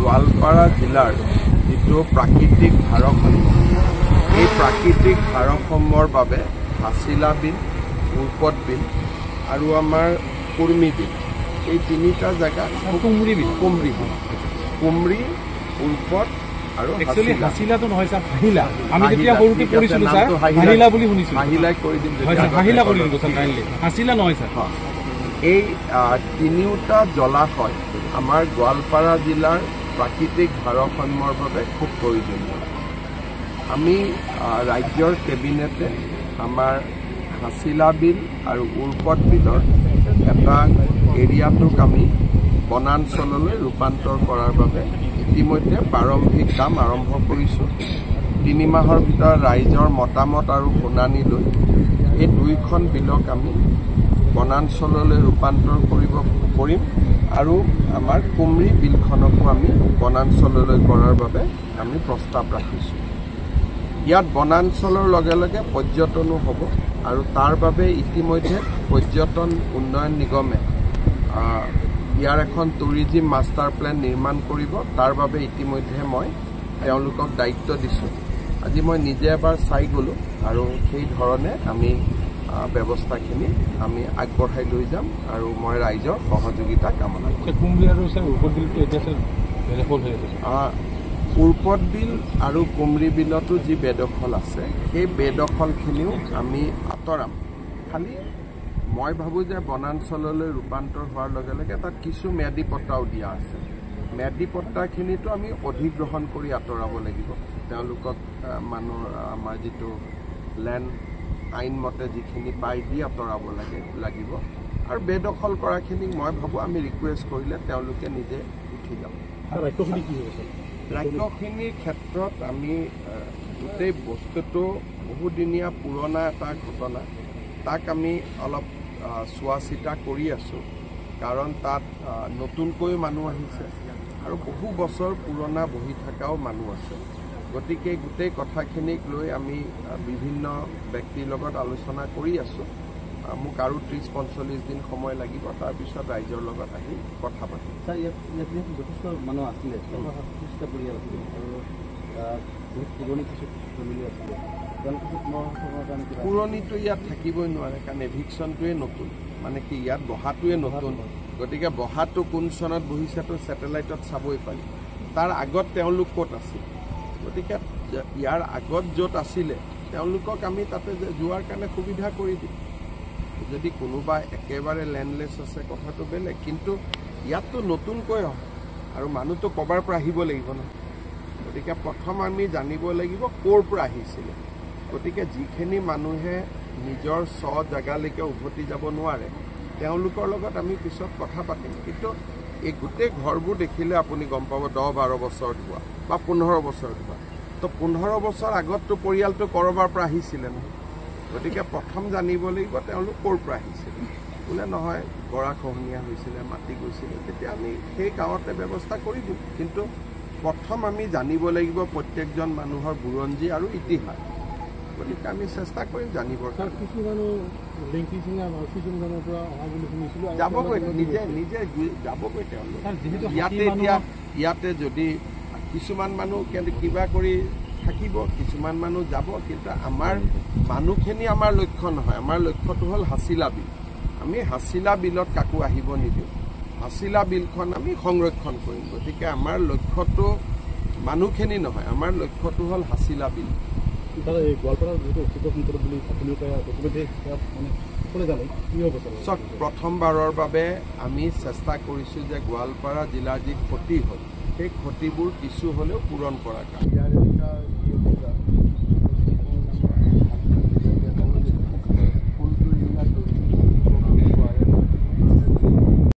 গোৱালপাৰা জিলাৰ যিটো প্ৰাকৃতিক ভাৰসাম্য এই প্ৰাকৃতিক ভাৰসাম্যৰ বাবে হাছিলা বিল, উৰ্পদ বিল আৰু আমাৰ কুৰ্মী বিল এই তিনিটা জায়গা কুমৰি বিল কুমৰি উৰ্পদ আৰু হাছিলাটো নহয় স্যাৰ হাহিলা আমি যেতিয়া সৰুতে পঢ়িছিলো স্যাৰ হাহিলা বুলি শুনিছো হাহিলা কৰি দিম হাহিলা কৰি দিব স্যাৰ কাইন্ডলি হাছিলা নহয় স্যাৰ এই তিনিওটা জলাশয় আমাৰ গোৱালপাৰা জিলাৰ প্ৰাকৃতিক ভাৰসাম্যৰ বাবে খুব প্ৰয়োজনীয় আমি ৰাজ্যৰ কেবিনেটে আমাৰ হাছিলা বিল আৰু উৰ্পদ বিলৰ এটা এৰিয়াটোক আমি বনাঞ্চললৈ ৰূপান্তৰ কৰাৰ বাবে ইতিমধ্যে প্ৰাৰম্ভিক কাম আৰম্ভ কৰিছোঁ 3 মাহৰ ভিতৰত ৰাইজৰ মতামত আৰু শুনানি লৈ এই দুইখন বিলক আমি বনাঞ্চললৈ ৰূপান্তৰ কৰিম আৰু আমাৰ কুমৰি বিলখনকো আমি বনাঞ্চললৈ কৰাৰ বাবে আমি প্ৰস্তাৱ ৰাখিছোঁ ইয়াত বনাঞ্চলৰ লগে লগে পৰ্যটনো হ'ব আৰু তাৰ বাবে ইতিমধ্যে পৰ্যটন উন্নয়ন নিগমে ইয়াৰ এখন টুৰিজিম মাষ্টাৰ প্লেন নিৰ্মাণ কৰিব তাৰ বাবে ইতিমধ্যে মই তেওঁলোকক দায়িত্ব দিছোঁ আজি মই নিজে এবাৰ চাই গ'লো আৰু সেই ধৰণে আমি ব্যৱস্থাখিনি আমি আগবঢ়াই লৈ যাম আৰু মই ৰাইজৰ সহযোগিতা কামনা কৰিম উৰ্পদ বিল আৰু কুমৰি বিলতো যি বেদখল আছে সেই বেদখলখিনিও আমি আঁতৰাম খালি মই ভাবোঁ যে বনাঞ্চললৈ ৰূপান্তৰ হোৱাৰ লগে লগে তাত কিছু ম্যাদী পট্টাও দিয়া আছে ম্যাদী পট্টাখিনিতো আমি অধিগ্ৰহণ কৰি আঁতৰাব লাগিব তেওঁলোকক আমাৰ যিটো লেণ্ড আইনমতে যিখিনি পাই দি আঁতৰাব লাগিব আৰু বেদখল কৰাখিনিক মই ভাবোঁ আমি ৰিকুৱেষ্ট কৰিলে তেওঁলোকে নিজে উঠি যাব ৰাজ্যখিনিৰ ক্ষেত্ৰত আমি গোটেই বস্তুটো বহুদিনীয়া পুৰণা এটা ঘটনা তাক আমি অলপ চোৱা চিতা কৰি আছোঁ কাৰণ তাত নতুনকৈ মানুহ আহিছে আৰু বহু বছৰ পুৰণা বহি থকাও মানুহ আছে গতিকে গোটেই কথাখিনিক লৈ আমি বিভিন্ন ব্যক্তিৰ লগত আলোচনা কৰি আছোঁ মোক আৰু 30-45 দিন সময় লাগিব তাৰপিছত ৰাইজৰ লগত আহি কথা পাতিম যথেষ্ট মানুহ আছিলে পুৰণিটো ইয়াত থাকিবই নোৱাৰে কাৰণ এভিকশ্যনটোৱে নতুন মানে কি ইয়াত বহাটোৱে নতুন গতিকে বহাটো কোন চনত বহিছেতো ছেটেলাইটত চাবই পাৰি তাৰ আগত তেওঁলোক ক'ত আছিল গতিকে ইয়াৰ আগত য'ত আছিলে তেওঁলোকক আমি তাতে যোৱাৰ কাৰণে সুবিধা কৰি দিম যদি কোনোবা একেবাৰে লেণ্ডলেছ আছে কথাটো বেলেগ কিন্তু ইয়াততো নতুনকৈ হয় আৰু মানুহটো ক'ৰবাৰ পৰা আহিব লাগিব ন গতিকে প্ৰথম আমি জানিব লাগিব ক'ৰ পৰা আহিছিলে গতিকে যিখিনি মানুহে নিজৰ জেগালৈকে উভতি যাব নোৱাৰে তেওঁলোকৰ লগত আমি পিছত কথা পাতিম কিন্তু এই গোটেই ঘৰবোৰ দেখিলে আপুনি গম পাব 10-12 বছৰত হোৱা বা 15 বছৰত হোৱা তো 15 বছৰ আগততো পৰিয়ালটো ক'ৰবাৰ পৰা আহিছিলে নহয় গতিকে প্ৰথম জানিব লাগিব তেওঁলোক ক'ৰ পৰা আহিছিলে বোলে নহয় গৰাখহনীয়া হৈছিলে মাটি গৈছিলে তেতিয়া আমি সেই গাঁৱতে ব্যৱস্থা কৰি দিম কিন্তু প্ৰথম আমি জানিব লাগিব প্ৰত্যেকজন মানুহৰ বুৰঞ্জী আৰু ইতিহাস গতিকে আমি চেষ্টা কৰিম জানিবৰ যাবগৈ নিজে যাবগৈ তেওঁলোক ইয়াতে যদি কিছুমান মানুহ কিবা কৰি থাকিব কিছুমান মানুহ যাব কিন্তু আমাৰ মানুহখিনি আমাৰ লক্ষ্য নহয় আমাৰ লক্ষ্যটো হ'ল হাছিলা বিল আমি হাছিলা বিলত কাকো আহিব নিদিওঁ হাছিলা বিলখন আমি সংৰক্ষণ কৰিম গতিকে আমাৰ লক্ষ্যটো মানুহখিনি নহয় আমাৰ লক্ষ্যটো হ'ল হাছিলা বিল প্ৰথমবাৰৰ বাবে আমি চেষ্টা কৰিছোঁ যে গোৱালপাৰা জিলাৰ যি ক্ষতি হ'ল সেই ক্ষতিবোৰ কিছু হ'লেও পূৰণ কৰাৰ কাৰণে